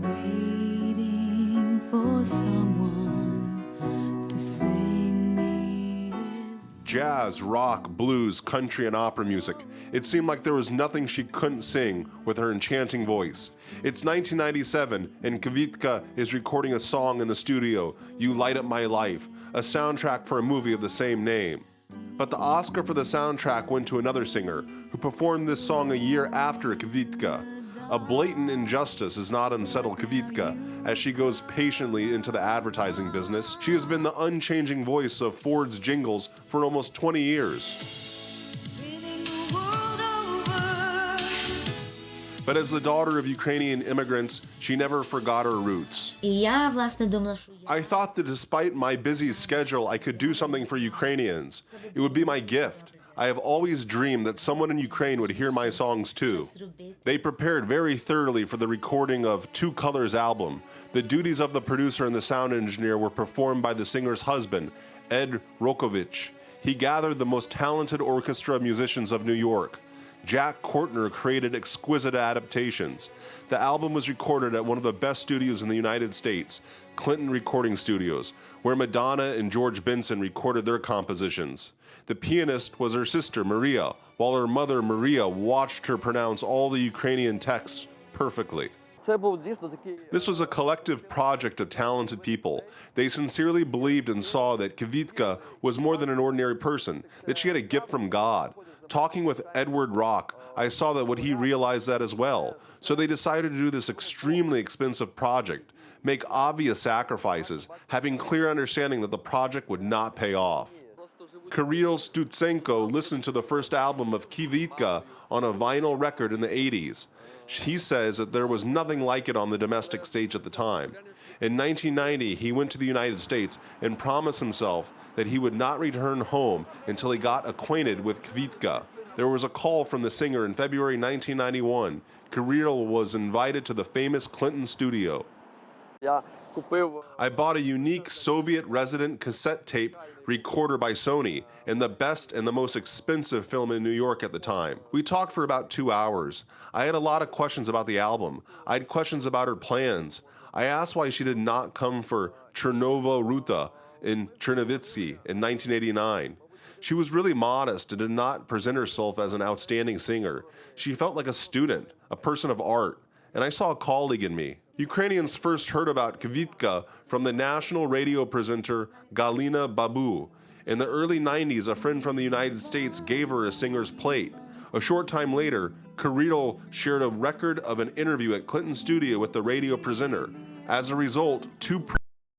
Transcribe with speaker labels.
Speaker 1: waiting for someone to sing me his
Speaker 2: Jazz, rock, blues, country, and opera music. It seemed like there was nothing she couldn't sing with her enchanting voice. It's 1997, and Kvitka is recording a song in the studio, You Light Up My Life, a soundtrack for a movie of the same name. But the Oscar for the soundtrack went to another singer, who performed this song a year after Kvitka. A blatant injustice has not unsettled Kvitka as she goes patiently into the advertising business. She has been the unchanging voice of Ford's jingles for almost 20 years. But as the daughter of Ukrainian immigrants, she never forgot her roots. I thought that despite my busy schedule, I could do something for Ukrainians. It would be my gift. I have always dreamed that someone in Ukraine would hear my songs too. They prepared very thoroughly for the recording of Two Colors album. The duties of the producer and the sound engineer were performed by the singer's husband, Ed Rokovich. He gathered the most talented orchestra musicians of New York. Jack Courtner created exquisite adaptations. The album was recorded at one of the best studios in the United States, Clinton Recording Studios, where Madonna and George Benson recorded their compositions. The pianist was her sister, Maria, while her mother, Maria, watched her pronounce all the Ukrainian texts perfectly. This was a collective project of talented people. They sincerely believed and saw that Kvitka was more than an ordinary person, that she had a gift from God. Talking with Edward Rock, I saw that what he realized that as well. So they decided to do this extremely expensive project, make obvious sacrifices, having clear understanding that the project would not pay off. Kirill Stutsenko listened to the first album of Kvitka on a vinyl record in the 80s. He says that there was nothing like it on the domestic stage at the time. In 1990, he went to the United States and promised himself that he would not return home until he got acquainted with Kvitka. There was a call from the singer in February 1991. Kirill was invited to the famous Clinton studio. I bought a unique Soviet resident cassette tape recorder by Sony, and the best and the most expensive film in New York at the time. We talked for about 2 hours. I had a lot of questions about the album. I had questions about her plans. I asked why she did not come for Chernovo Ruta in Chernovitsky in 1989. She was really modest and did not present herself as an outstanding singer. She felt like a student, a person of art, and I saw a colleague in me. Ukrainians first heard about Kvitka from the national radio presenter Galina Babu. In the early 90s, a friend from the United States gave her a singer's plate. A short time later, Kirill shared a record of an interview at Clinton studio with the radio presenter. As a result, two